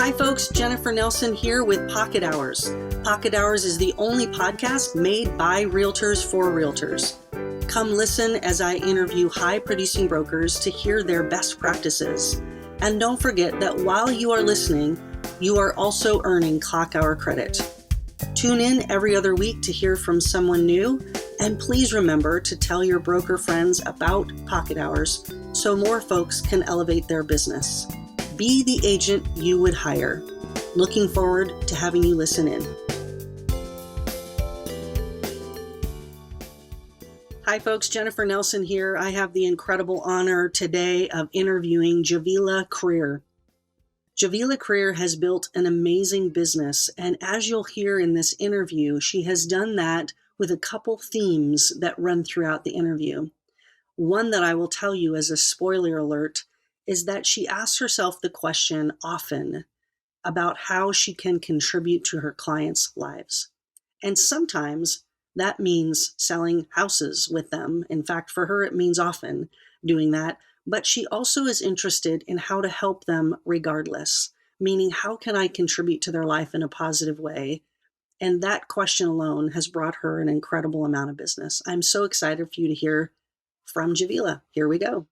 Hi folks, Jennifer Nelson here with Pocket Hours. Pocket Hours is the only podcast made by realtors for realtors. Come listen as I interview high-producing brokers to hear their best practices. And don't forget that while you are listening, you are also earning clock hour credit. Tune in every other week to hear from someone new, and please remember to tell your broker friends about Pocket Hours so more folks can elevate their business. Be the agent you would hire. Looking forward to having you listen in. Hi folks, Jennifer Nelson here. I have the incredible honor today of interviewing Javila Creer. Javila Creer has built an amazing business, and as you'll hear in this interview, she has done that with a couple themes that run throughout the interview. One that I will tell you as a spoiler alert is that she asks herself the question often about how she can contribute to her clients' lives. And sometimes that means selling houses with them. In fact, for her, it means often doing that. But she also is interested in how to help them regardless, meaning how can I contribute to their life in a positive way? And that question alone has brought her an incredible amount of business. I'm so excited for you to hear from Javila. Here we go.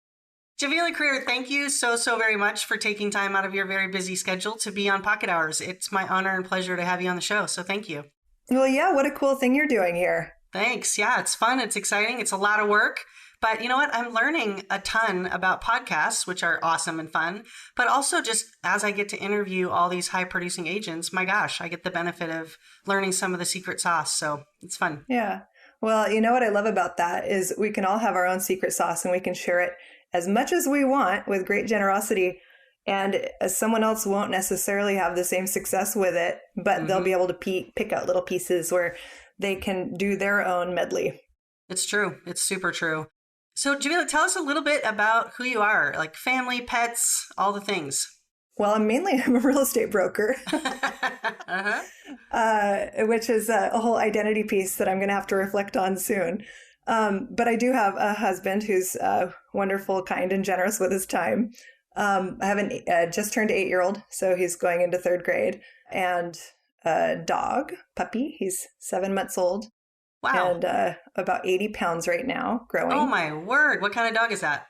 Javila Creer, thank you so very much for taking time out of your very busy schedule to be on Pocket Hours. It's my honor and pleasure to have you on the show. So thank you. Well, yeah, what a cool thing you're doing here. Thanks. Yeah, it's fun. It's exciting. It's a lot of work. But you know what? I'm learning a ton about podcasts, which are awesome and fun. But also just as I get to interview all these high producing agents, my gosh, I get the benefit of learning some of the secret sauce. So it's fun. Yeah. Well, you know what I love about that is we can all have our own secret sauce and we can share it as much as we want with great generosity. And someone else won't necessarily have the same success with it, but they'll be able to pick out little pieces where they can do their own medley. It's true. It's super true. So Javila, tell us a little bit about who you are, like family, pets, all the things. Well, I'm a real estate broker, which is a whole identity piece that I'm going to have to reflect on soon. But I do have a husband who's wonderful, kind, and generous with his time. I have a just turned 8-year-old, so he's going into 3rd grade, and a dog, puppy. He's 7 months old. Wow. And about 80 pounds right now, growing. Oh my word. What kind of dog is that?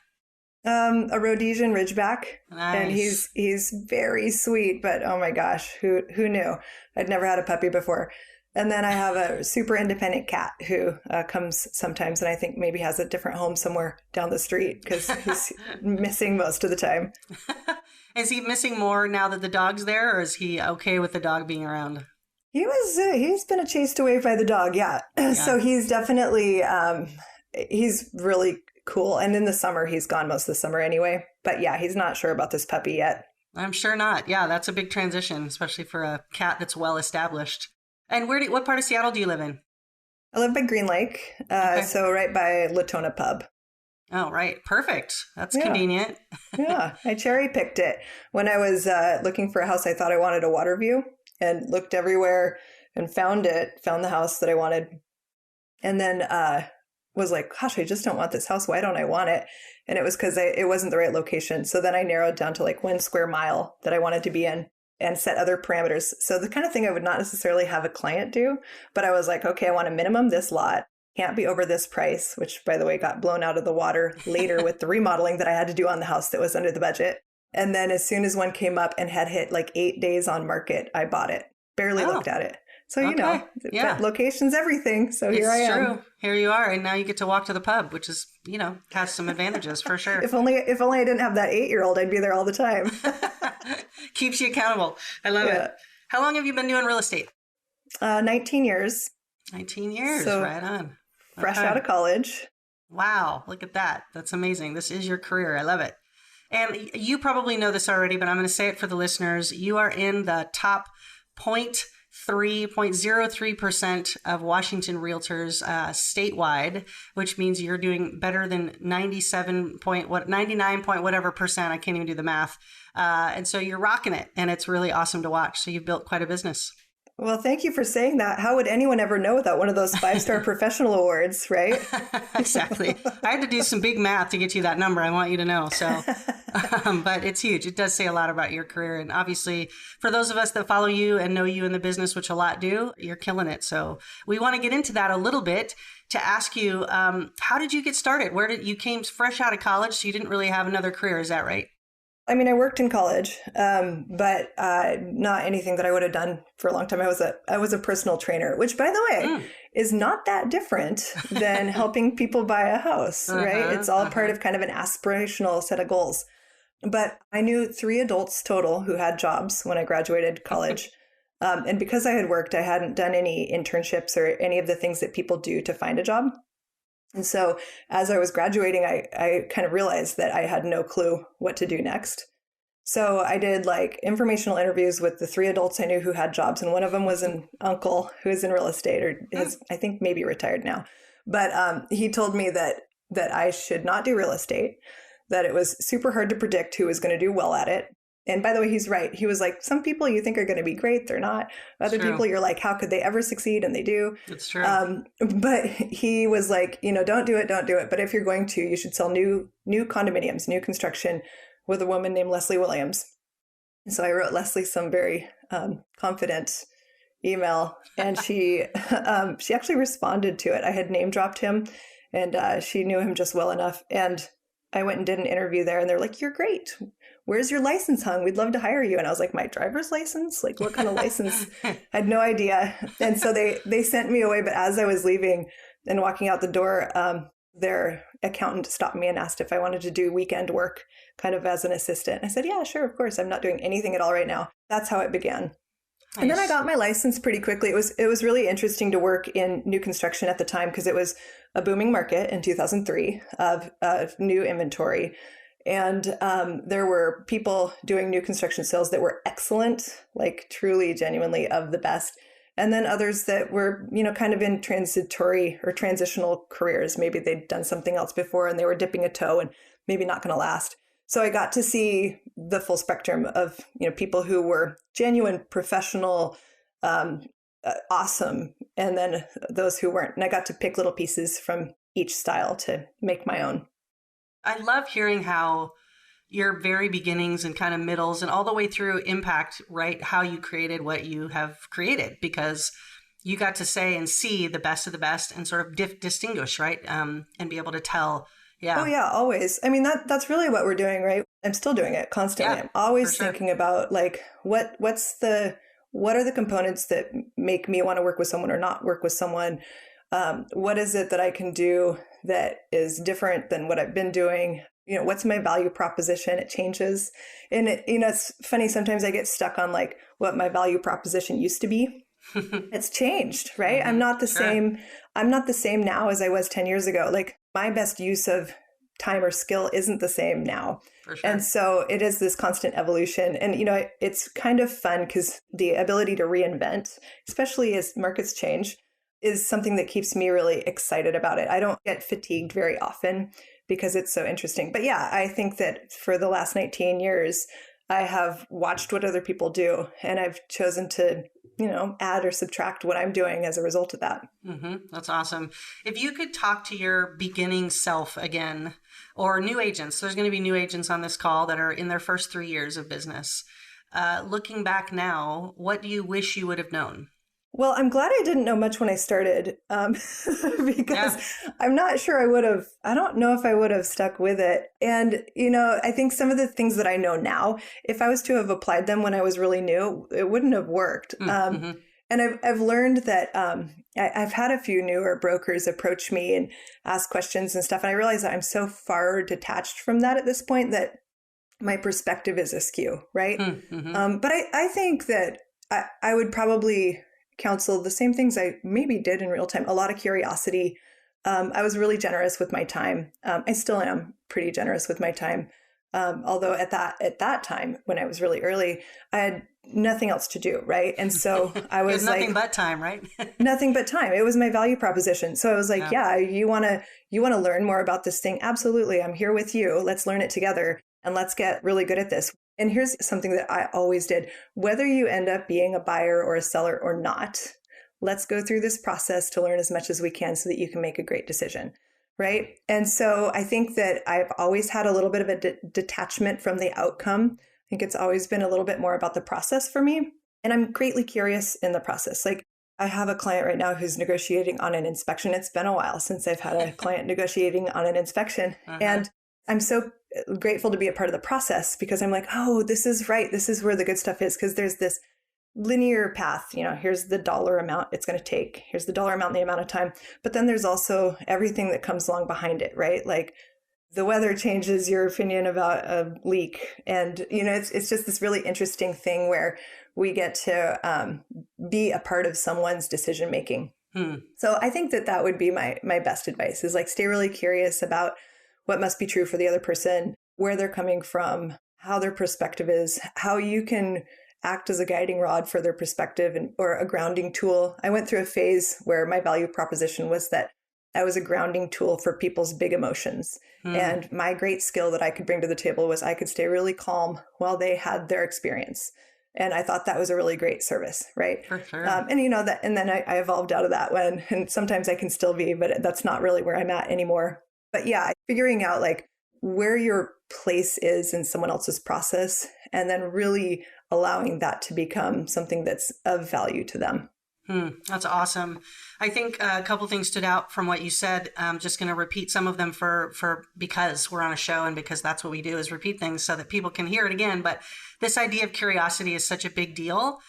A Rhodesian Ridgeback. Nice. And he's very sweet, but oh my gosh, who knew? I'd never had a puppy before. And then I have a super independent cat who comes sometimes, and I think maybe has a different home somewhere down the street because he's missing most of the time. Is he missing more now that the dog's there, or is he okay with the dog being around? He's been chased away by the dog, yeah. So he's definitely, he's really cool. And in the summer, he's gone most of the summer anyway. But yeah, he's not sure about this puppy yet. I'm sure not. Yeah, that's a big transition, especially for a cat that's well established. And what part of Seattle do you live in? I live by Green Lake, so right by Latona Pub. Oh, right. Perfect. That's convenient. Yeah, I cherry picked it. When I was looking for a house, I thought I wanted a water view and looked everywhere and found the house that I wanted. And then was like, gosh, I just don't want this house. Why don't I want it? And it was because it wasn't the right location. So then I narrowed down to like 1 square mile that I wanted to be in, and set other parameters. So the kind of thing I would not necessarily have a client do, but I was like, okay, I want a minimum this lot, can't be over this price, which by the way, got blown out of the water later with the remodeling that I had to do on the house that was under the budget. And then as soon as one came up and had hit like 8 days on market, I bought it, barely looked at it. So, you know, location's everything. So here I am. It's true. Here you are. And now you get to walk to the pub, which is, has some advantages for sure. If only I didn't have that 8-year-old, I'd be there all the time. Keeps you accountable. I love it. How long have you been doing real estate? 19 years. 19 years. So right on. Fresh out of college. Wow. Look at that. That's amazing. This is your career. I love it. And you probably know this already, but I'm going to say it for the listeners. You are in the top 0.03% of Washington realtors statewide, which means you're doing better than 99 point whatever percent. I can't even do the math. And so you're rocking it, and it's really awesome to watch. So you've built quite a business. Well, thank you for saying that. How would anyone ever know without one of those 5-star professional awards, right? Exactly. I had to do some big math to get you that number. I want you to know. So, but it's huge. It does say a lot about your career. And obviously, for those of us that follow you and know you in the business, which a lot do, you're killing it. So we want to get into that a little bit to ask you, how did you get started? You came fresh out of college, so you didn't really have another career. Is that right? I mean, I worked in college, but not anything that I would have done for a long time. I was a personal trainer, which, by the way, is not that different than helping people buy a house, right? It's all part of kind of an aspirational set of goals. But I knew 3 adults total who had jobs when I graduated college. And because I had worked, I hadn't done any internships or any of the things that people do to find a job. And so as I was graduating, I kind of realized that I had no clue what to do next. So I did like informational interviews with the 3 adults I knew who had jobs. And one of them was an uncle who is in real estate, or I think maybe retired now. But he told me that I should not do real estate, that it was super hard to predict who was going to do well at it. And by the way, he's right. He was like, some people you think are going to be great, they're not. Other people, you're like, how could they ever succeed? And they do. It's true. But he was like, don't do it. But if you're going to, you should sell new condominiums, new construction, with a woman named Leslie Williams. And so I wrote Leslie some very confident email, and she actually responded to it. I had name dropped him, and she knew him just well enough. And I went and did an interview there, and they're like, you're great. Where's your license hung? We'd love to hire you. And I was like, my driver's license? Like, what kind of license? I had no idea. And so they sent me away. But as I was leaving and walking out the door, their accountant stopped me and asked if I wanted to do weekend work kind of as an assistant. I said, yeah, sure, of course. I'm not doing anything at all right now. That's how it began. Nice. And then I got my license pretty quickly. It was really interesting to work in new construction at the time because it was a booming market in 2003 of new inventory. And there were people doing new construction sales that were excellent, like truly, genuinely of the best. And then others that were, kind of in transitory or transitional careers. Maybe they'd done something else before and they were dipping a toe and maybe not going to last. So I got to see the full spectrum of, people who were genuine, professional, awesome, and then those who weren't. And I got to pick little pieces from each style to make my own. I love hearing how your very beginnings and kind of middles and all the way through impact, right? How you created what you have created, because you got to say and see the best of the best and sort of distinguish, right? And be able to tell. Yeah. Oh yeah, always. I mean, that's really what we're doing, right? I'm still doing it constantly. Yeah, I'm always thinking about like, what are the components that make me want to work with someone or not work with someone? What is it that I can do that is different than what I've been doing? What's my value proposition? It changes. And it's funny. Sometimes I get stuck on like what my value proposition used to be. It's changed, right? Mm-hmm. I'm not the same. I'm not the same now as I was 10 years ago. Like my best use of time or skill isn't the same now. For sure. And so it is this constant evolution. And, it's kind of fun because the ability to reinvent, especially as markets change, is something that keeps me really excited about it. I don't get fatigued very often because it's so interesting. But yeah, I think that for the last 19 years, I have watched what other people do, and I've chosen to, add or subtract what I'm doing as a result of that. Mm-hmm. That's awesome. If you could talk to your beginning self again, or new agents, there's going to be new agents on this call that are in their first 3 years of business. Looking back now, what do you wish you would have known? Well, I'm glad I didn't know much when I started, because I'm not sure I don't know if I would have stuck with it. And, I think some of the things that I know now, if I was to have applied them when I was really new, it wouldn't have worked. Mm-hmm. And I've learned that I've had a few newer brokers approach me and ask questions and stuff. And I realize that I'm so far detached from that at this point that my perspective is askew, right? Mm-hmm. But I think that I would probably counsel the same things I maybe did in real time. A lot of curiosity. I was really generous with my time. I still am pretty generous with my time. Although at that time, when I was really early, I had nothing else to do, right? And so I was like, nothing but time, right? Nothing but time. It was my value proposition. So I was like, yeah, you want to learn more about this thing? Absolutely. I'm here with you. Let's learn it together. and let's get really good at this. And here's something that I always did. Whether you end up being a buyer or a seller or not, let's go through this process to learn as much as we can so that you can make a great decision. Right. And so I think that I've always had a little bit of a detachment from the outcome. I think it's always been a little bit more about the process for me. And I'm greatly curious in the process. Like, I have a client right now who's negotiating on an inspection. It's been a while since I've had a client negotiating on an inspection. And I'm so grateful to be a part of the process because I'm like, oh, this is right. This is where the good stuff is, because there's this linear path. Here's the dollar amount it's going to take. Here's the dollar amount and the amount of time. But then there's also everything that comes along behind it, right? Like, the weather changes your opinion about a leak. And, it's just this really interesting thing where we get to be a part of someone's decision making. So I think that would be my best advice, is like, stay really curious about what must be true for the other person, where they're coming from, how their perspective is, how you can act as a guiding rod for their perspective or a grounding tool. I went through a phase where my value proposition was that I was a grounding tool for people's big emotions. And my great skill that I could bring to the table was I could stay really calm while they had their experience. And I thought that was a really great service, right? For sure. And then I evolved out of that one. And sometimes I can still be, but that's not really where I'm at anymore. But yeah, figuring out like where your place is in someone else's process, and then really allowing that to become something that's of value to them. That's awesome. I think a couple things stood out from what you said. I'm just going to repeat some of them for because we're on a show and because that's what we do, is repeat things so that people can hear it again. But this idea of curiosity is such a big deal.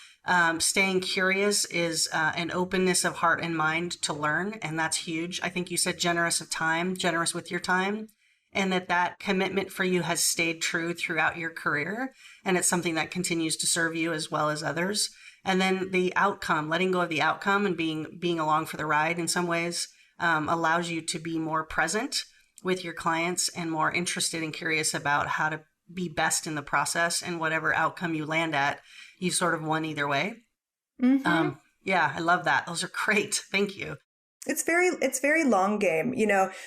Staying curious is an openness of heart and mind to learn. And that's huge. I think you said generous with your time. And that commitment for you has stayed true throughout your career. And it's something that continues to serve you as well as others. And then the outcome, letting go of the outcome and being along for the ride in some ways allows you to be more present with your clients and more interested and curious about how to be best in the process, and whatever outcome you land at, you sort of won either way. Yeah, I love that. Those are great. Thank you. It's very long game.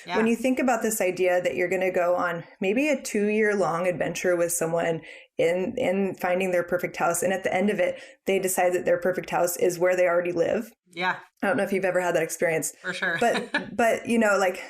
When you think about this idea that you're going to go on maybe a 2-year long adventure with someone in finding their perfect house. And at the end of it, they decide that their perfect house is where they already live. Yeah. I don't know if you've ever had that experience. For sure. But like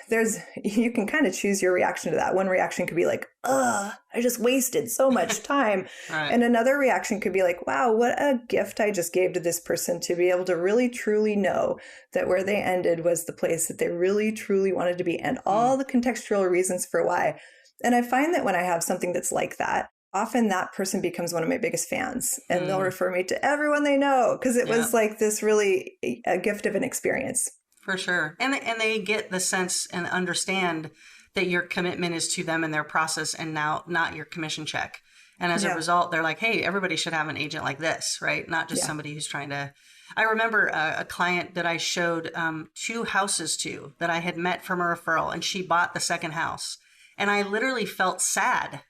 you can kind of choose your reaction to that. One reaction could be like, I just wasted so much time. Right. And another reaction could be like, wow, what a gift I just gave to this person to be able to really truly know that where they ended was the place that they really truly wanted to be, and all the contextual reasons for why. And I find that when I have something that's like that, often that person becomes one of my biggest fans, and they'll refer me to everyone they know because it was like this really a gift of an experience. For sure. And they get the sense and understand that your commitment is to them and their process, and now not your commission check. And as a result, they're like, hey, everybody should have an agent like this, right? Not just somebody who's trying to. I remember a client that I showed 2 houses to that I had met from a referral, and she bought the second house. And I literally felt sad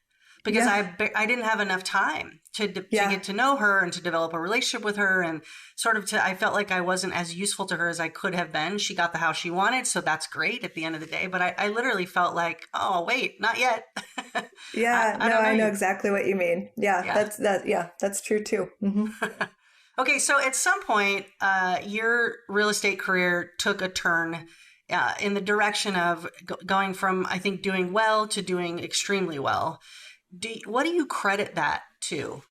because I didn't have enough time to get to know her and to develop a relationship with her, and sort of I felt like I wasn't as useful to her as I could have been. She got the house she wanted, so that's great at the end of the day. But I literally felt like, oh, wait, not yet. I know exactly what you mean. That's true too. Okay, so at some point, your real estate career took a turn in the direction of going from, I think, doing well to doing extremely well. What do you credit that to?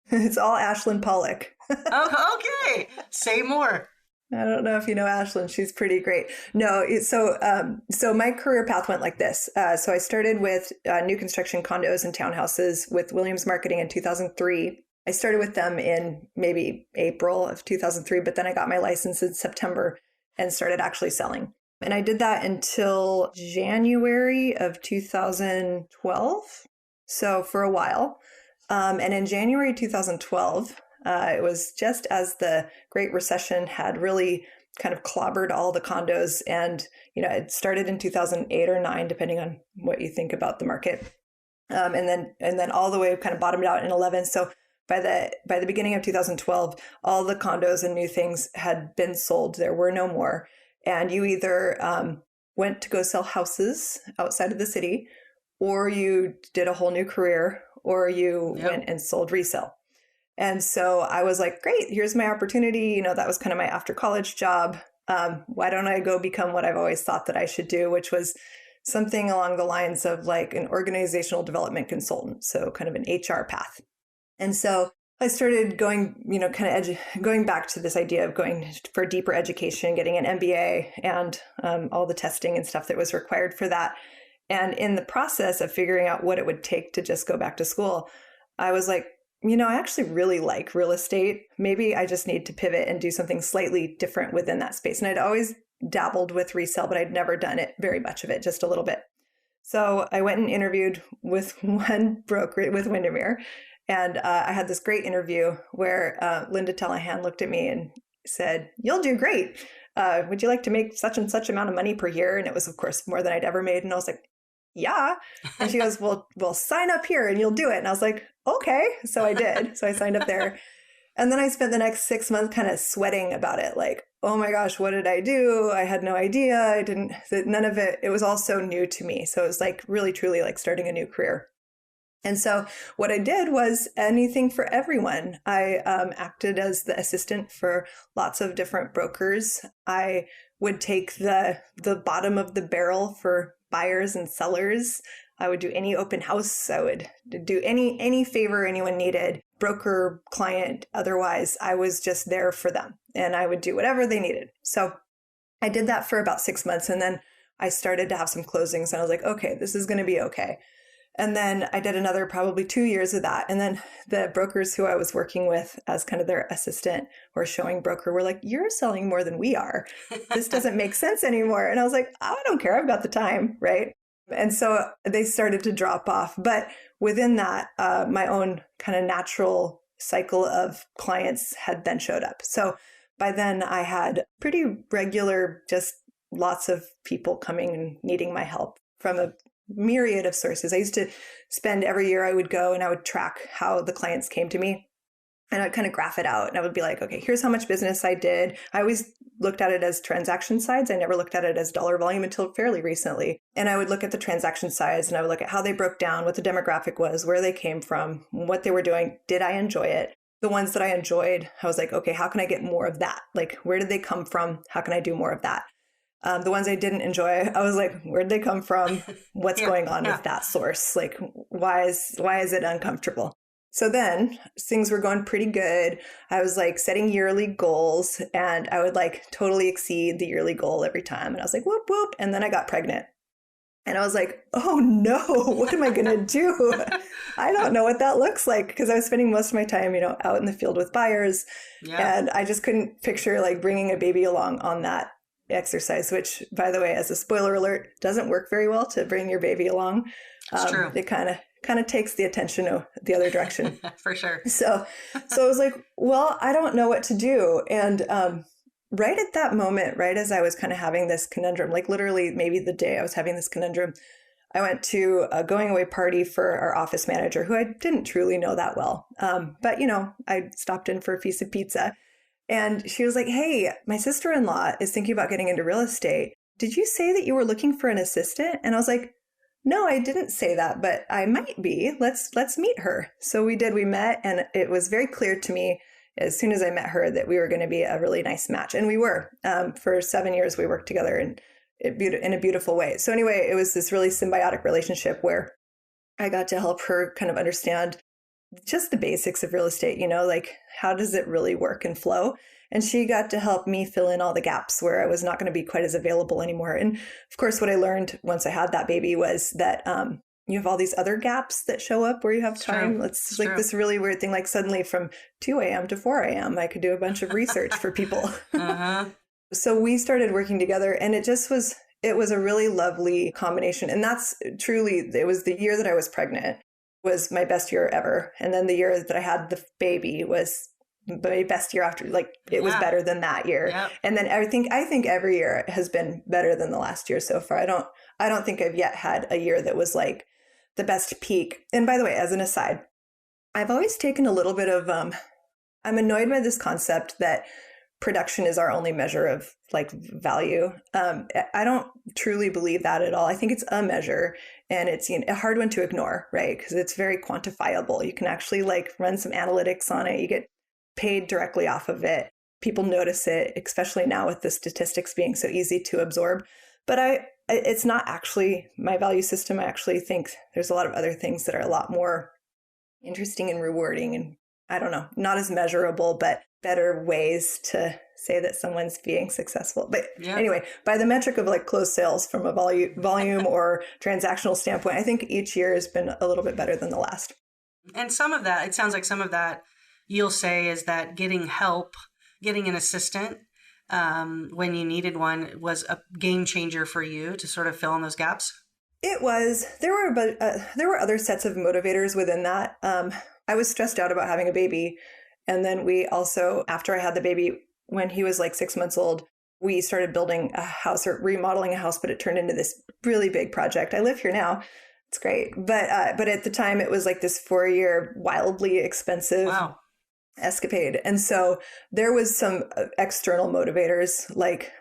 It's all Ashlyn Pollock. Oh, okay. Say more. I don't know if you know Ashlyn. She's pretty great. No, so my career path went like this. So I started with new construction condos and townhouses with Williams Marketing in 2003. I started with them in maybe April of 2003, but then I got my license in September and started actually selling. And I did that until January of 2012. So for a while. And in January 2012, it was just as the Great Recession had really kind of clobbered all the condos. And, it started in 2008 or 9, depending on what you think about the market. And then all the way kind of bottomed out in 11. So by the beginning of 2012, all the condos and new things had been sold. There were no more. And you either went to go sell houses outside of the city, or you did a whole new career, or you Yep. went and sold resale. And so I was like, great, here's my opportunity. That was kind of my after college job. Why don't I go become what I've always thought that I should do, which was something along the lines of like an organizational development consultant. So kind of an HR path. And so I started going, going back to this idea of going for deeper education, getting an MBA and all the testing and stuff that was required for that. And in the process of figuring out what it would take to just go back to school, I was like, I actually really like real estate. Maybe I just need to pivot and do something slightly different within that space. And I'd always dabbled with resale, but I'd never done it very much of it, just a little bit. So I went and interviewed with one broker with Windermere. And I had this great interview where Linda Tellahan looked at me and said, "You'll do great. Would you like to make such and such amount of money per year?" And it was, of course, more than I'd ever made. And I was like, yeah. And she goes, well, we'll sign up here and you'll do it. And I was like, okay. So I did. So I signed up there. And then I spent the next 6 months kind of sweating about it. Like, oh my gosh, what did I do? I had no idea. None of it. It was all so new to me. So it was like really, truly like starting a new career. And so what I did was anything for everyone. I acted as the assistant for lots of different brokers. I would take the bottom of the barrel for buyers and sellers. I would do any open house. I would do any favor anyone needed, broker, client, otherwise. I was just there for them and I would do whatever they needed. So I did that for about 6 months. And then I started to have some closings and I was like, okay, this is going to be okay. And then I did another probably 2 years of that. And then the brokers who I was working with as kind of their assistant or showing broker were like, you're selling more than we are. This doesn't make sense anymore. And I was like, I don't care. I've got the time. Right. And so they started to drop off. But within that, my own kind of natural cycle of clients had then showed up. So by then I had pretty regular, just lots of people coming and needing my help from a myriad of sources. I used to spend every year I would go and I would track how the clients came to me and I'd kind of graph it out and I would be like, okay, here's how much business I did. I always looked at it as transaction sides. I never looked at it as dollar volume until fairly recently. And I would look at the transaction sides and I would look at how they broke down, what the demographic was, where they came from, what they were doing. Did I enjoy it? The ones that I enjoyed, I was like, okay, how can I get more of that? Like, where did they come from? How can I do more of that? The ones I didn't enjoy, I was like, where'd they come from? What's going on with that source? Like, why is it uncomfortable? So then things were going pretty good. I was like setting yearly goals and I would like totally exceed the yearly goal every time. And I was like, whoop, whoop. And then I got pregnant. And I was like, oh no, what am I going to do? I don't know what that looks like because I was spending most of my time, out in the field with buyers. Yeah. And I just couldn't picture like bringing a baby along on that exercise, which, by the way, as a spoiler alert, doesn't work very well to bring your baby along. It's true. It kind of takes the attention the other direction. For sure. So I was like, well, I don't know what to do. And right at that moment, right as I was kind of having this conundrum, like literally maybe the day I was having this conundrum, I went to a going away party for our office manager, who I didn't truly know that well. But, I stopped in for a piece of pizza. And she was like, hey, my sister-in-law is thinking about getting into real estate. Did you say that you were looking for an assistant? And I was like, no, I didn't say that, but I might be. Let's meet her. So we did. We met, and it was very clear to me as soon as I met her that we were going to be a really nice match. And we were. For 7 years, we worked together in a beautiful way. So anyway, it was this really symbiotic relationship where I got to help her kind of understand just the basics of real estate, like how does it really work and flow? And she got to help me fill in all the gaps where I was not going to be quite as available anymore. And of course, what I learned once I had that baby was that you have all these other gaps that show up where you have time. It's like this really weird thing, like suddenly from 2 a.m. to 4 a.m., I could do a bunch of research for people. Uh-huh. So we started working together and it was a really lovely combination. And that's truly, it was the year that I was pregnant was my best year ever. And then the year that I had the baby was my best year after, like it was better than that year. Yep. And then I think every year has been better than the last year so far. I don't think I've yet had a year that was like the best peak. And by the way, as an aside, I've always taken a little bit of, I'm annoyed by this concept that production is our only measure of like value. I don't truly believe that at all. I think it's a measure, and it's a hard one to ignore, right? Because it's very quantifiable. You can actually like run some analytics on it. You get paid directly off of it. People notice it, especially now with the statistics being so easy to absorb. But it's not actually my value system. I actually think there's a lot of other things that are a lot more interesting and rewarding, and I don't know, not as measurable, but better ways to say that someone's being successful. But anyway, by the metric of like closed sales from a volume or transactional standpoint, I think each year has been a little bit better than the last. And some of that, it sounds like some of that you'll say is that getting help, getting an assistant when you needed one was a game changer for you to sort of fill in those gaps. It was. There were other sets of motivators within that. I was stressed out about having a baby. And then we also, after I had the baby, when he was like 6 months old, we started building a house or remodeling a house, but it turned into this really big project. I live here now. It's great. But at the time it was like this 4-year wildly expensive escapade. And so there was some external motivators, like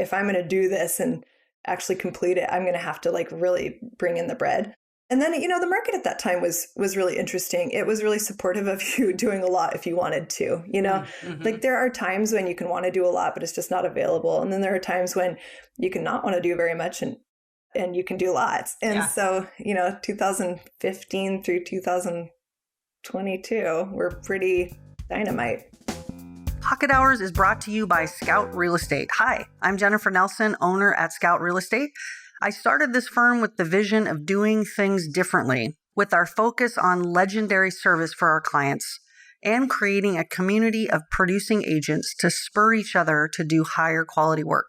if I'm going to do this and actually complete it, I'm going to have to like really bring in the bread. And then, the market at that time was really interesting. It was really supportive of you doing a lot if you wanted to, like there are times when you can want to do a lot, but it's just not available. And then there are times when you can not want to do very much and you can do lots. And so, 2015 through 2022 were pretty dynamite. Pocket Hours is brought to you by Scout Real Estate. Hi, I'm Jennifer Nelson, owner at Scout Real Estate. I started this firm with the vision of doing things differently, with our focus on legendary service for our clients and creating a community of producing agents to spur each other to do higher quality work.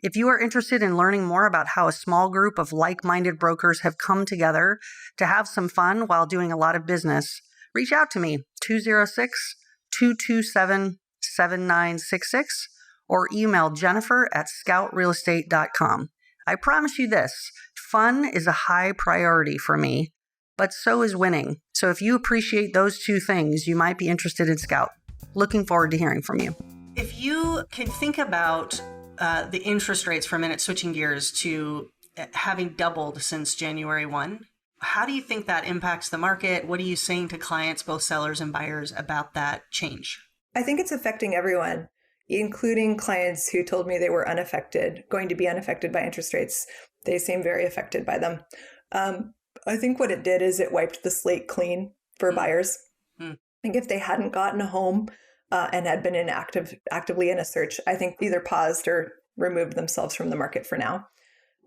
If you are interested in learning more about how a small group of like-minded brokers have come together to have some fun while doing a lot of business, reach out to me, 206-227-7966, or email jennifer@scoutrealestate.com. I promise you this, fun is a high priority for me, but so is winning. So if you appreciate those two things, you might be interested in Scout. Looking forward to hearing from you. If you can think about the interest rates for a minute, switching gears to having doubled since January 1, how do you think that impacts the market? What are you saying to clients, both sellers and buyers, about that change? I think it's affecting everyone, including clients who told me they were going to be unaffected by interest rates. They seem very affected by them. I think what it did is it wiped the slate clean for buyers. I think if they hadn't gotten a home and had been actively in a search, I think either paused or removed themselves from the market for now,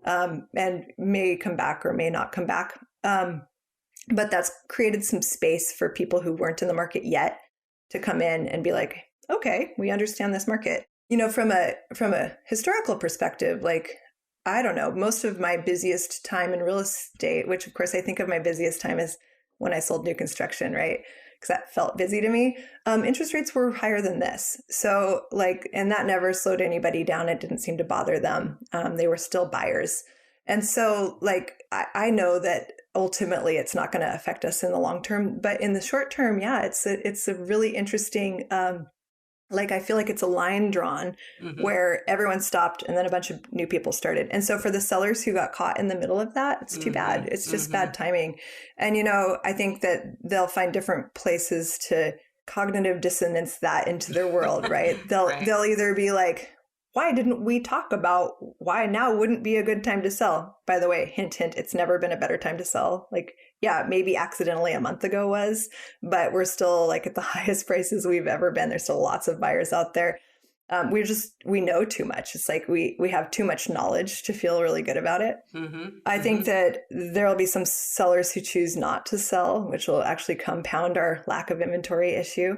and may come back or may not come back. But that's created some space for people who weren't in the market yet to come in and be like, okay, we understand this market. From a historical perspective, like, I don't know, most of my busiest time in real estate, which of course I think of my busiest time as when I sold new construction, right? Because that felt busy to me. Interest rates were higher than this. So and that never slowed anybody down. It didn't seem to bother them. They were still buyers. And so I know that ultimately it's not going to affect us in the long term, but in the short term, it's a really interesting, I feel like it's a line drawn where everyone stopped and then a bunch of new people started. And so for the sellers who got caught in the middle of that, it's too bad. It's just bad timing. And, I think that they'll find different places to cognitive dissonance that into their world, right? They'll either be like, why didn't we talk about why now wouldn't be a good time to sell? By the way, hint, hint, it's never been a better time to sell. Maybe accidentally a month ago was, but we're still at the highest prices we've ever been. There's still lots of buyers out there. We know too much. It's we have too much knowledge to feel really good about it. I think that there'll be some sellers who choose not to sell, which will actually compound our lack of inventory issue.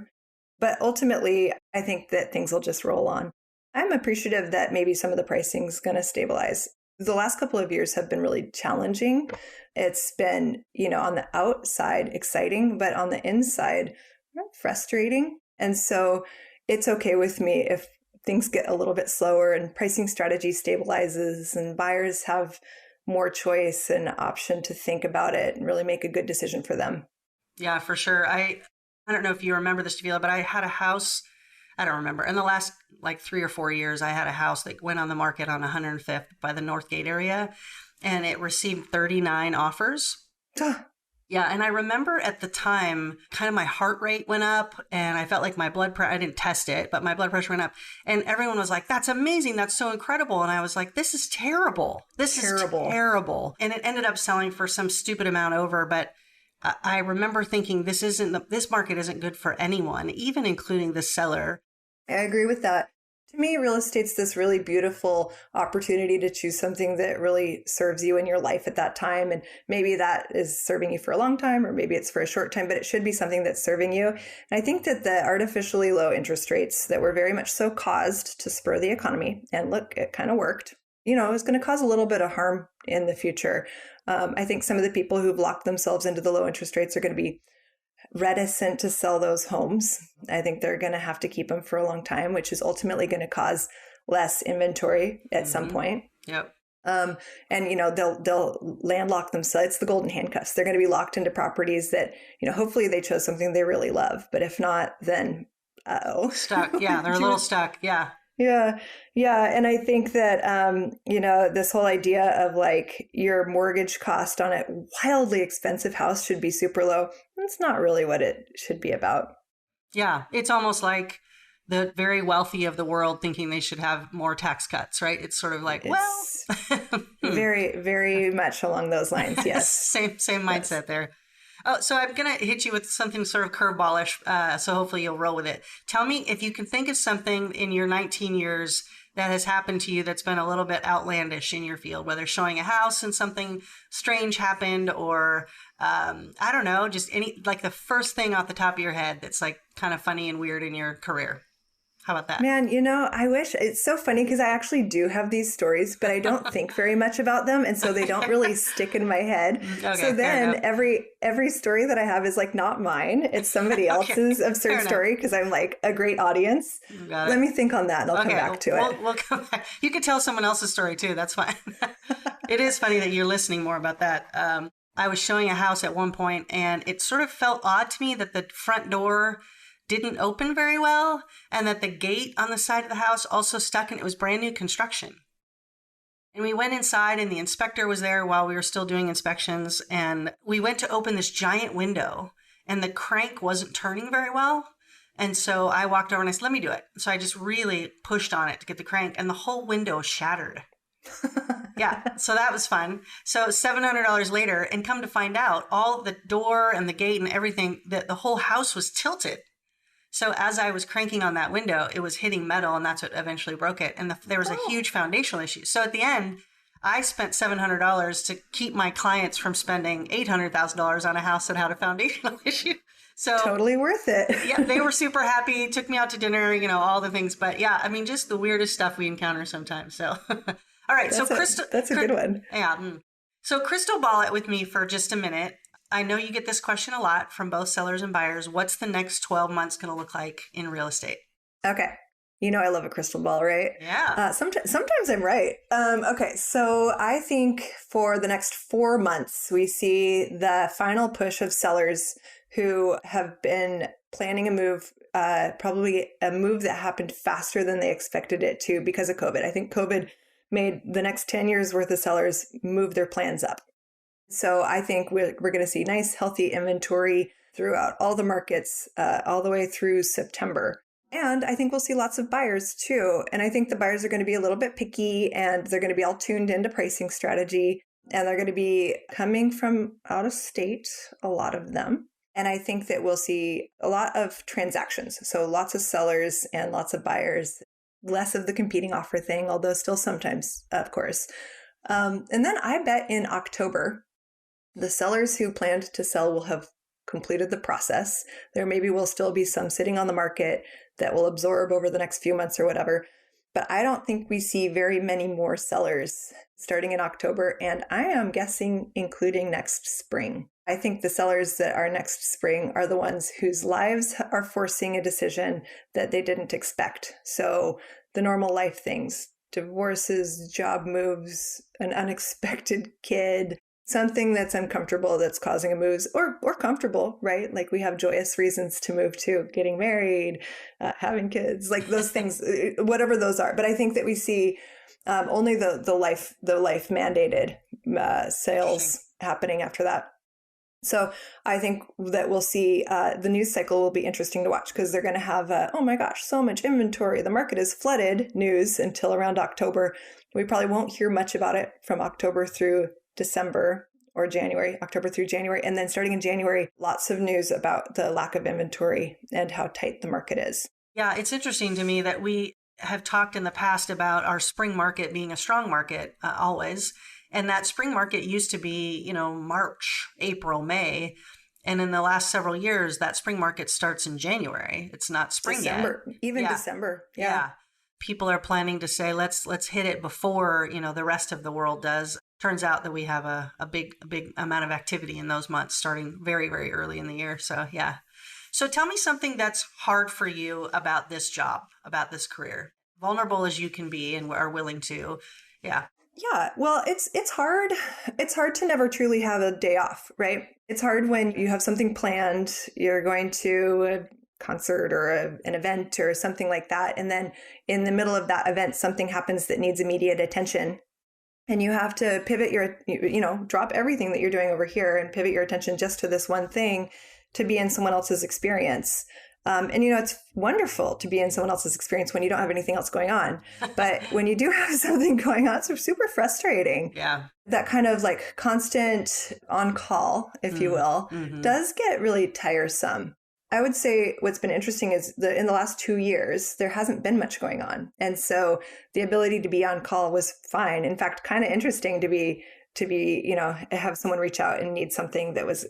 But ultimately, I think that things will just roll on. I'm appreciative that maybe some of the pricing is going to stabilize. The last couple of years have been really challenging. It's been, on the outside exciting, but on the inside frustrating. And so it's okay with me if things get a little bit slower and pricing strategy stabilizes and buyers have more choice and option to think about it and really make a good decision for them. Yeah, for sure. I don't know if you remember this, Javila, but I had a house I don't remember. In the last like 3 or 4 years, I had a house that went on the market on 105th by the Northgate area, and it received 39 offers. Yeah, and I remember at the time, kind of my heart rate went up and I felt like my blood pressure, I didn't test it, but my blood pressure went up. And everyone was like, that's amazing. That's so incredible. And I was like, this is terrible. This is terrible. And it ended up selling for some stupid amount over. But I remember thinking, this market isn't good for anyone, even including the seller. I agree with that. To me, real estate's this really beautiful opportunity to choose something that really serves you in your life at that time. And maybe that is serving you for a long time, or maybe it's for a short time, but it should be something that's serving you. And I think that the artificially low interest rates that were very much so caused to spur the economy, and look, it kind of worked, you know, is going to cause a little bit of harm in the future. I think some of the people who've locked themselves into the low interest rates are going to be reticent to sell those homes. I think they're going to have to keep them for a long time, which is ultimately going to cause less inventory at some point. Yep. And you know, they'll landlock themselves. It's the golden handcuffs. They're going to be locked into properties that, you know, hopefully they chose something they really love. But if not, then stuck. Yeah, they're a little stuck. Yeah. Yeah. Yeah. And I think that, you know, this whole idea of like your mortgage cost on a wildly expensive house should be super low. That's not really what it should be about. Yeah. It's almost like the very wealthy of the world thinking they should have more tax cuts, right? It's sort of like, very, very much along those lines. Yes. Same mindset there. Oh, so I'm going to hit you with something sort of curveballish, so hopefully you'll roll with it. Tell me if you can think of something in your 19 years that has happened to you that's been a little bit outlandish in your field, whether showing a house and something strange happened, or I don't know, just any, like the first thing off the top of your head that's like kind of funny and weird in your career. How about that? Man, you know, I wish. It's so funny because I actually do have these stories, but I don't think very much about them. And so they don't really stick in my head. Okay, so then every story that I have is like not mine. It's somebody else's absurd story because I'm like a great audience. Let me think on that and I'll come back to it. We'll come back. You could tell someone else's story too. That's fine. It is funny that you're listening more about that. I was showing a house at one point and it sort of felt odd to me that the front door didn't open very well, and that the gate on the side of the house also stuck, and it was brand new construction. And we went inside and the inspector was there while we were still doing inspections, and we went to open this giant window and the crank wasn't turning very well. And so I walked over and I said, let me do it. So I just really pushed on it to get the crank, and the whole window shattered. Yeah, so that was fun. So $700 later, and come to find out, all the door and the gate and everything, the whole house was tilted. So as I was cranking on that window, it was hitting metal, and that's what eventually broke it. And there was a huge foundational issue. So at the end, I spent $700 to keep my clients from spending $800,000 on a house that had a foundational issue. So totally worth it. Yeah, they were super happy, took me out to dinner, you know, all the things. But yeah, I mean, just the weirdest stuff we encounter sometimes. So, all right. That's a good one. Yeah. So crystal ball it with me for just a minute. I know you get this question a lot from both sellers and buyers. What's the next 12 months going to look like in real estate? Okay. You know, I love a crystal ball, right? Yeah. Sometimes I'm right. Okay. So I think for the next 4 months, we see the final push of sellers who have been planning a move, probably a move that happened faster than they expected it to because of COVID. I think COVID made the next 10 years worth of sellers move their plans up. So I think we're going to see nice, healthy inventory throughout all the markets, all the way through September. And I think we'll see lots of buyers too. And I think the buyers are going to be a little bit picky, and they're going to be all tuned into pricing strategy, and they're going to be coming from out of state, a lot of them. And I think that we'll see a lot of transactions. So lots of sellers and lots of buyers, less of the competing offer thing, although still sometimes, of course. And then I bet in October, the sellers who planned to sell will have completed the process. There maybe will still be some sitting on the market that will absorb over the next few months or whatever. But I don't think we see very many more sellers starting in October. And I am guessing including next spring. I think the sellers that are next spring are the ones whose lives are forcing a decision that they didn't expect. So the normal life things, divorces, job moves, an unexpected kid, something that's uncomfortable that's causing a move, or comfortable, right? Like we have joyous reasons to move too, getting married, having kids, like those things, whatever those are. But I think that we see only the life mandated sales happening after that. So I think that we'll see the news cycle will be interesting to watch because they're going to have, oh my gosh, so much inventory. The market is flooded news until around October. We probably won't hear much about it from October through December or January, October through January. And then starting in January, lots of news about the lack of inventory and how tight the market is. Yeah, it's interesting to me that we have talked in the past about our spring market being a strong market always. And that spring market used to be, March, April, May. And in the last several years, that spring market starts in January. It's not spring December, yet. Even December. Yeah. People are planning to say, let's hit it before, the rest of the world does. Turns out that we have a big amount of activity in those months starting very, very early in the year. So, yeah. So tell me something that's hard for you about this job, about this career, vulnerable as you can be and are willing to. Yeah. Yeah, well, it's hard. It's hard to never truly have a day off, right? It's hard when you have something planned, you're going to a concert or an event or something like that. And then in the middle of that event, something happens that needs immediate attention. And you have to pivot drop everything that you're doing over here and pivot your attention just to this one thing to be in someone else's experience. And, it's wonderful to be in someone else's experience when you don't have anything else going on. But when you do have something going on, it's super frustrating. Yeah. That kind of like constant on call, if you will, does get really tiresome. I would say what's been interesting is in the last 2 years, there hasn't been much going on. And so the ability to be on call was fine. In fact, kind of interesting to be, have someone reach out and need something that was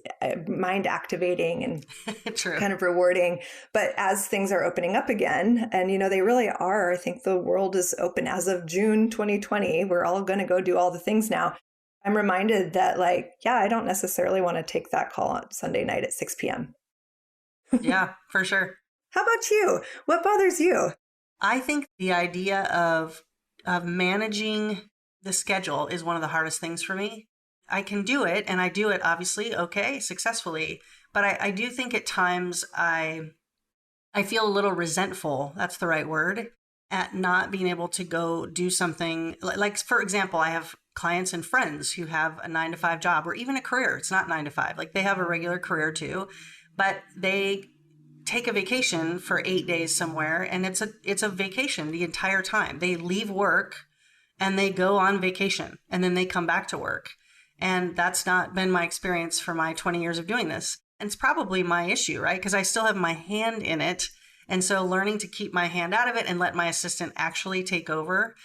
mind activating and kind of rewarding. But as things are opening up again, and, they really are, I think the world is open as of June 2020. We're all going to go do all the things now. I'm reminded that I don't necessarily want to take that call on Sunday night at 6 p.m. Yeah, for sure. How about you? What bothers you? I think the idea of managing the schedule is one of the hardest things for me. I can do it, and I do it obviously successfully, but I do think at times I feel a little resentful, that's the right word, at not being able to go do something. Like, for example, I have clients and friends who have a 9-to-5 job or even a career. It's not 9 to 5. Like, they have a regular career too, but they take a vacation for 8 days somewhere, and it's a vacation the entire time. They leave work and they go on vacation and then they come back to work. And that's not been my experience for my 20 years of doing this. And it's probably my issue, right? Because I still have my hand in it. And so learning to keep my hand out of it and let my assistant actually take over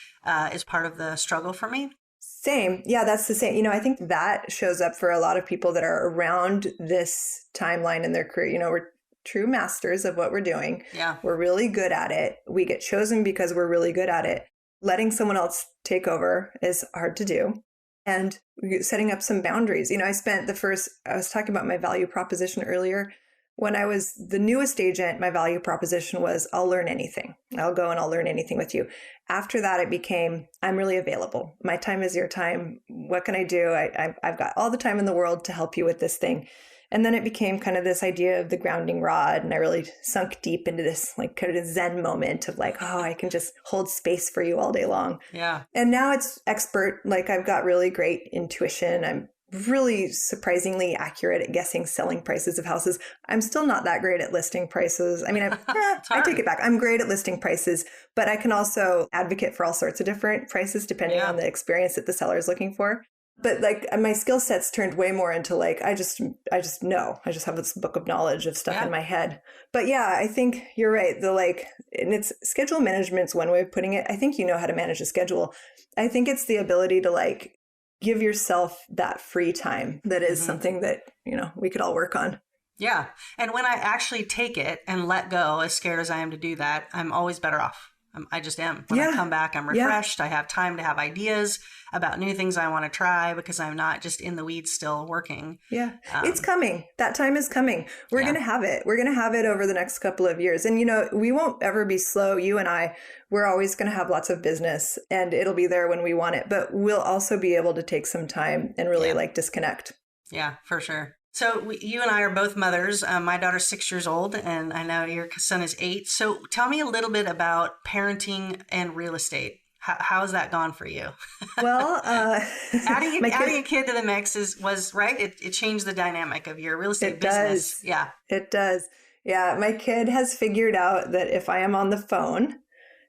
is part of the struggle for me. Same. Yeah, that's the same. I think that shows up for a lot of people that are around this timeline in their career. We're true masters of what we're doing. Yeah. We're really good at it. We get chosen because we're really good at it. Letting someone else take over is hard to do. And setting up some boundaries. I was talking about my value proposition earlier. When I was the newest agent, my value proposition was, I'll learn anything. I'll go and I'll learn anything with you. After that, it became, I'm really available. My time is your time. What can I do? I've got all the time in the world to help you with this thing. And then it became kind of this idea of the grounding rod. And I really sunk deep into this kind of Zen moment of I can just hold space for you all day long. Yeah. And now it's expert. I've got really great intuition. I'm really surprisingly accurate at guessing selling prices of houses. I'm still not that great at listing prices. I mean, I take it back. I'm great at listing prices, but I can also advocate for all sorts of different prices depending on the experience that the seller is looking for. But my skill set's turned way more into I just know. I just have this book of knowledge of stuff in my head. But yeah, I think you're right. And it's schedule management's one way of putting it. I think you know how to manage a schedule. I think it's the ability to give yourself that free time. That is something that, we could all work on. Yeah. And when I actually take it and let go, as scared as I am to do that, I'm always better off. I just am. When I come back, I'm refreshed. I have time to have ideas about new things I want to try because I'm not just in the weeds still working. Yeah. It's coming. That time is coming. We're going to have it. We're going to have it over the next couple of years. And, we won't ever be slow. You and I, we're always going to have lots of business and it'll be there when we want it. But we'll also be able to take some time and really disconnect. Yeah, for sure. So you and I are both mothers. My daughter's 6 years old, and I know your son is 8. So tell me a little bit about parenting and real estate. How has that gone for you? Well, adding a kid to the mix was right. It changed the dynamic of your real estate business. Yeah, it does. Yeah, my kid has figured out that if I am on the phone,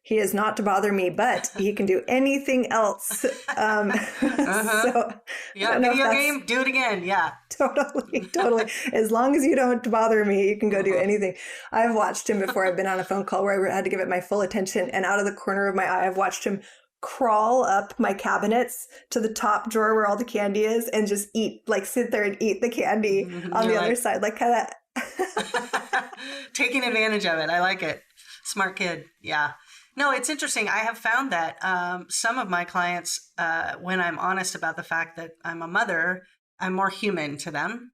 he is not to bother me, but he can do anything else. So, video game, do it again. Yeah, totally. As long as you don't bother me, you can go do anything. I've watched him before. I've been on a phone call where I had to give it my full attention, and out of the corner of my eye, I've watched him crawl up my cabinets to the top drawer where all the candy is and just eat, sit there and eat the candy on the other side, kind of taking advantage of it. I like it. Smart kid. Yeah. No, it's interesting. I have found that some of my clients, when I'm honest about the fact that I'm a mother, I'm more human to them.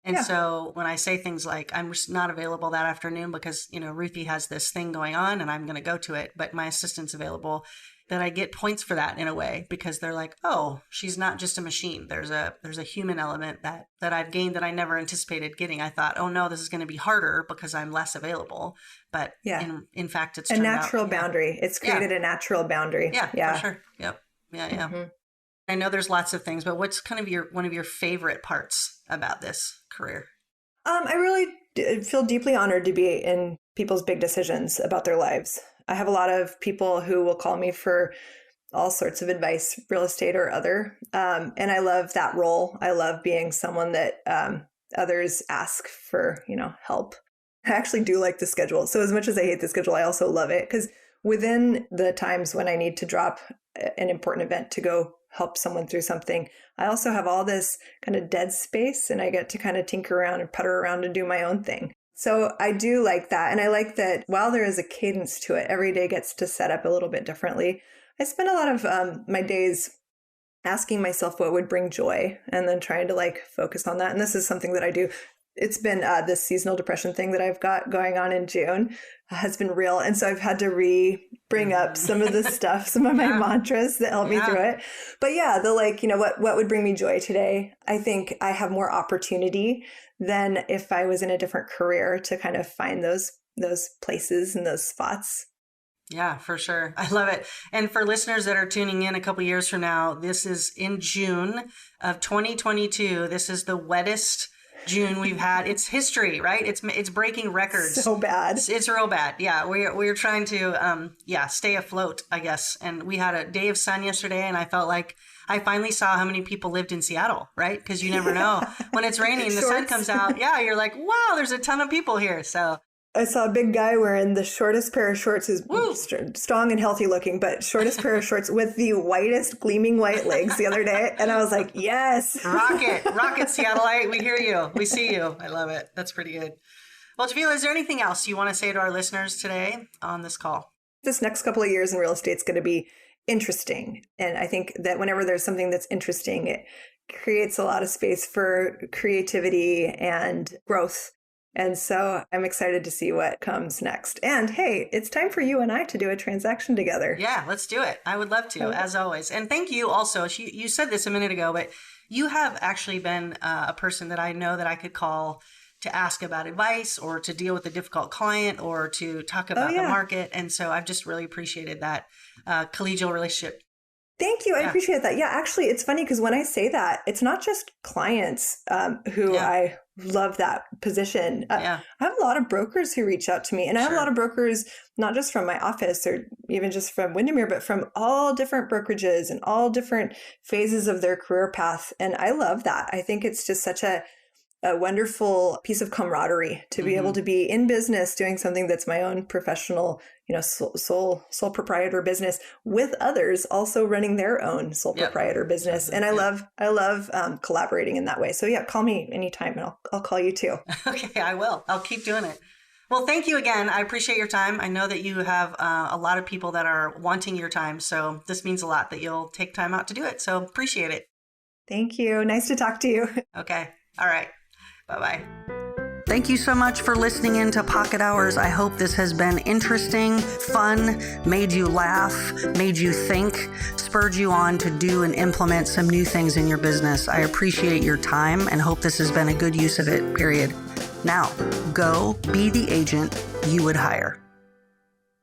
And so when I say things like, I'm just not available that afternoon because, Ruthie has this thing going on and I'm going to go to it, but my assistant's available, that I get points for that in a way because they're like, oh, she's not just a machine. There's a human element that I've gained that I never anticipated getting. I thought, oh no, this is going to be harder because I'm less available. But in fact, it's a natural boundary. It's created a natural boundary. Yeah, for sure. Yep. Yeah. Mm-hmm. I know there's lots of things, but what's kind of one of your favorite parts about this career? I really feel deeply honored to be in people's big decisions about their lives. I have a lot of people who will call me for all sorts of advice, real estate or other. And I love that role. I love being someone that others ask for, help. I actually do like the schedule. So as much as I hate the schedule, I also love it because within the times when I need to drop an important event to go help someone through something, I also have all this kind of dead space and I get to kind of tinker around and putter around and do my own thing. So I do like that. And I like that while there is a cadence to it, every day gets to set up a little bit differently. I spend a lot of my days asking myself what would bring joy and then trying to focus on that. And this is something that I do. It's been this seasonal depression thing that I've got going on in June has been real. And so I've had to bring up some of the stuff, some of my mantras that help me through it. But what would bring me joy today? I think I have more opportunity than if I was in a different career to kind of find those places and those spots. Yeah, for sure. I love it. And for listeners that are tuning in a couple years from now, this is in June of 2022. This is the wettest June we've had. It's history, right? It's breaking records. So bad. It's real bad. Yeah, we're trying to stay afloat, I guess. And we had a day of sun yesterday, and I felt like I finally saw how many people lived in Seattle, right? Because you never know when it's raining, the sun comes out. Yeah, you're like, wow, there's a ton of people here. So I saw a big guy wearing the shortest pair of shorts, who's strong and healthy looking, but shortest pair of shorts with the whitest gleaming white legs the other day. And I was like, yes. Rocket Seattleite. We hear you. We see you. I love it. That's pretty good. Well, Javila, is there anything else you want to say to our listeners today on this call? This next couple of years in real estate is going to be interesting. And I think that whenever there's something that's interesting, it creates a lot of space for creativity and growth. And so I'm excited to see what comes next. And hey, it's time for you and I to do a transaction together. Yeah, let's do it. I would love to, as always. And thank you also. You said this a minute ago, but you have actually been a person that I know that I could call to ask about advice or to deal with a difficult client or to talk about the market. And so I've just really appreciated that collegial relationship. Thank you. I appreciate that. Yeah, actually, it's funny because when I say that, it's not just clients who I love that position. I have a lot of brokers who reach out to me, and I have a lot of brokers, not just from my office or even just from Windermere, but from all different brokerages and all different phases of their career path. And I love that. I think it's just such a wonderful piece of camaraderie to be able to be in business doing something that's my own professional, sole proprietor business with others also running their own sole proprietor business. And I love collaborating in that way. So call me anytime and I'll call you too. Okay, I will. I'll keep doing it. Well, thank you again. I appreciate your time. I know that you have a lot of people that are wanting your time. So this means a lot that you'll take time out to do it. So appreciate it. Thank you. Nice to talk to you. Okay. All right. Bye-bye. Thank you so much for listening into Pocket Hours. I hope this has been interesting, fun, made you laugh, made you think, spurred you on to do and implement some new things in your business. I appreciate your time and hope this has been a good use of it, period. Now, go be the agent you would hire.